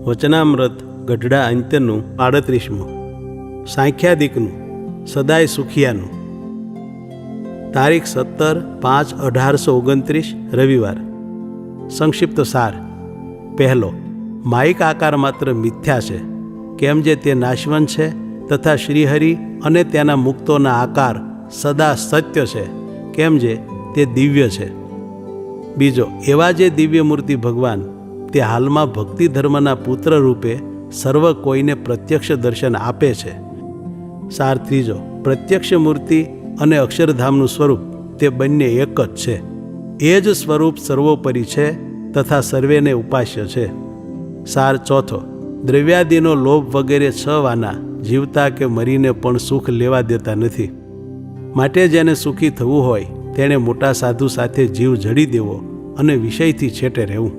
વચનામૃત ગઢડા અંત્યનું 38મું, સાંખ્યાદિકનું સદાય સુખિયાનું, તારીખ 17/5/1829 રવિવાર. સંક્ષિપ્ત સાર. પહેલો, માયિક આકાર માત્ર મિથ્યા છે, કેમ જે તે નાશવંત છે, તથા શ્રીહરિ અને તેના મુક્તોના આકાર સદા સત્ય છે, કેમ જે તે દિવ્ય છે. બીજો, એવા જે દિવ્ય મૂર્તિ ભગવાન તે હાલમાં ભક્તિ ધર્મના પુત્ર રૂપે સર્વ કોઈને પ્રત્યક્ષ દર્શન આપે છે. સાર ત્રીજો, પ્રત્યક્ષ મૂર્તિ અને અક્ષરધામનું સ્વરૂપ તે બંને એક જ છે. એ જ સ્વરૂપ સર્વોપરી છે તથા સર્વેને ઉપાસ્ય છે. સાર ચોથો, દ્રવ્યાદિનો લોભ વગેરે 6 વાના જીવતા કે મરીને પણ સુખ લેવા દેતા નથી. માટે જેને સુખી થવું હોય તેણે મોટા સાધુ સાથે જીવ જડી દેવો અને વિષયથી છેટે રહેવું.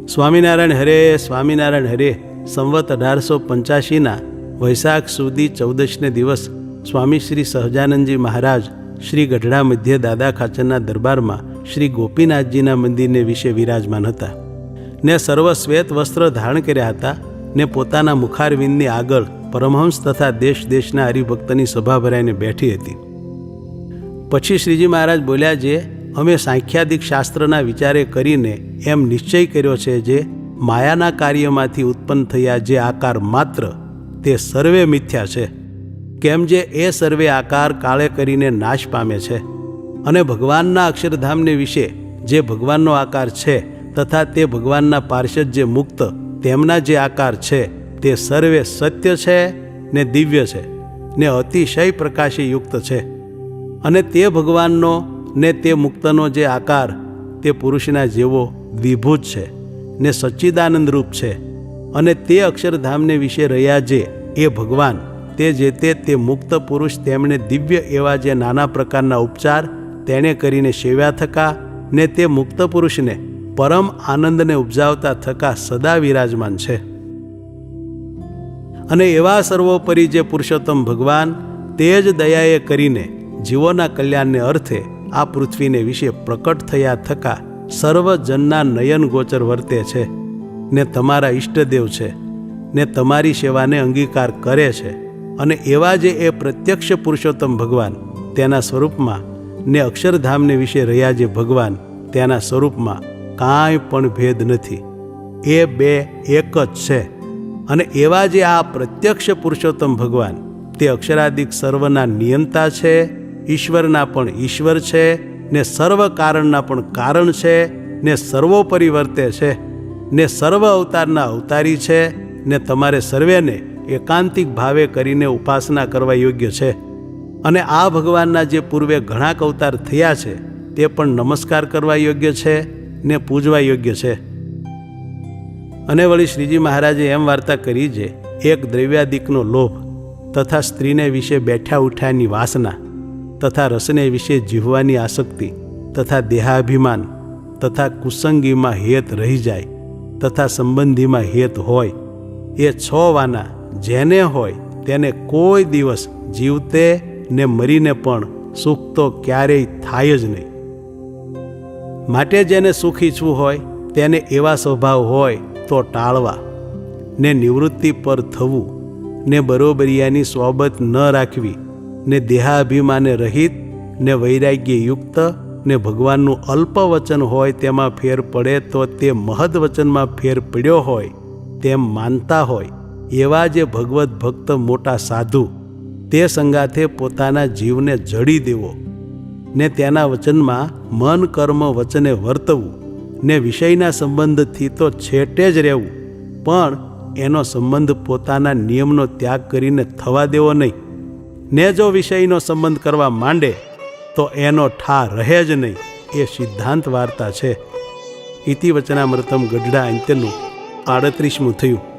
સ્વામિનારાયણ હરે, સ્વામિનારાયણ હરે. સંવત 1885ના વૈશાખ સુધી 14ને દિવસ સ્વામી શ્રી સહજાનંદજી મહારાજ શ્રી ગઢડા મધ્ય દાદા ખાચરના દરબારમાં શ્રી ગોપીનાથજીના મંદિરને વિશે વિરાજમાન હતા ને સર્વ શ્વેત વસ્ત્ર ધારણ કર્યા હતા ને પોતાના મુખારવિંદની આગળ પરમહંસ તથા દેશ દેશના હરિભક્તની સભા ભરાઈને બેઠી હતી. પછી શ્રીજી મહારાજ બોલ્યા, જે અમે સાંખ્યાદિક શાસ્ત્રના વિચારે કરીને એમ નિશ્ચય કર્યો છે જે માયાના કાર્યમાંથી ઉત્પન્ન થયા જે આકાર માત્ર તે સર્વે મિથ્યા છે, કેમ જે એ સર્વે આકાર કાળે કરીને નાશ પામે છે. અને ભગવાનના અક્ષરધામને વિશે જે ભગવાનનો આકાર છે તથા તે ભગવાનના પાર્ષદ જે મુક્ત તેમના જે આકાર છે તે સર્વે સત્ય છે ને દિવ્ય છે ને અતિશય પ્રકાશે યુક્ત છે. અને તે ભગવાનનો ને તે મુક્તનો જે આકાર તે પુરુષના જેવો દ્વિભૂત છે ને સચ્ચિદાનંદ રૂપ છે. અને તે અક્ષરધામને વિશે રહ્યા જે એ ભગવાન તે જે તે મુક્ત પુરુષ તેમણે દિવ્ય એવા જે નાના પ્રકારના ઉપચાર તેણે કરીને સેવ્યા થકા ને તે મુક્ત પુરુષને પરમ આનંદને ઉપજાવતા થકા સદા વિરાજમાન છે. અને એવા સર્વોપરી જે પુરુષોત્તમ ભગવાન તે જ દયાએ કરીને જીવોના કલ્યાણને અર્થે આ પૃથ્વીને વિશે પ્રકટ થયા થકા સર્વજનના નયન ગોચર વર્તે છે ને તમારા ઈષ્ટદેવ છે ને તમારી સેવાને અંગીકાર કરે છે. અને એવા જે એ પ્રત્યક્ષ પુરુષોત્તમ ભગવાન તેના સ્વરૂપમાં ને અક્ષરધામને વિશે રહ્યા જે ભગવાન તેના સ્વરૂપમાં કાંઈ પણ ભેદ નથી, એ બે એક જ છે. અને એવા જે આ પ્રત્યક્ષ પુરુષોત્તમ ભગવાન તે અક્ષરાદિક સર્વના નિયંતા છે, ઈશ્વરના પણ ઈશ્વર છે ને સર્વ કારણના પણ કારણ છે ને સર્વોપરી વર્તે છે ને સર્વ અવતારના અવતારી છે ને તમારે સર્વેને એકાંતિક ભાવે કરીને ઉપાસના કરવા યોગ્ય છે. અને આ ભગવાનના જે પૂર્વે ઘણા અવતાર થયા છે તે પણ નમસ્કાર કરવા યોગ્ય છે ને પૂજવા યોગ્ય છે. અને વળી શ્રીજી મહારાજે એમ વાર્તા કરી જે એક દ્રવ્યાદિકનો લોભ તથા સ્ત્રીને વિશે બેઠા ઉઠ્યાની વાસના તથા રસને વિશે જીવવાની આસક્તિ તથા દેહાભિમાન તથા કુસંગીમાં હેત રહી જાય તથા સંબંધીમાં હેત હોય, એ 6 વાના જેને હોય તેને કોઈ દિવસ જીવતે ને મરીને પણ સુખ તો ક્યારેય થાય જ નહીં. માટે જેને સુખ ઈચ્છવું હોય તેને એવા સ્વભાવ હોય તો ટાળવા ને નિવૃત્તિ પર થવું ને બરોબરિયાની સોબત ન રાખવી ને દેહાભિમાને રહિત ને વૈરાગ્યયુક્ત ને ભગવાનનું અલ્પ વચન હોય તેમાં ફેર પડે તો તે મહદ વચનમાં ફેર પડ્યો હોય તેમ માનતા હોય એવા જે ભગવત ભક્ત મોટા સાધુ તે સંગાથે પોતાના જીવને જડી દેવો ને તેના વચનમાં મન કર્મ વચને વર્તવું ને વિષયના સંબંધથી તો છેટે જ રહેવું, પણ એનો સંબંધ પોતાના નિયમનો ત્યાગ કરીને થવા દેવો નહીં. ને જો વિષયનો સંબંધ કરવા માંડે તો એનો ઠા રહે જ નહીં. એ સિદ્ધાંત વાર્તા છે. ઇતિ વચનામૃતમ ગઢડા અંત્યનું 38મું થયું.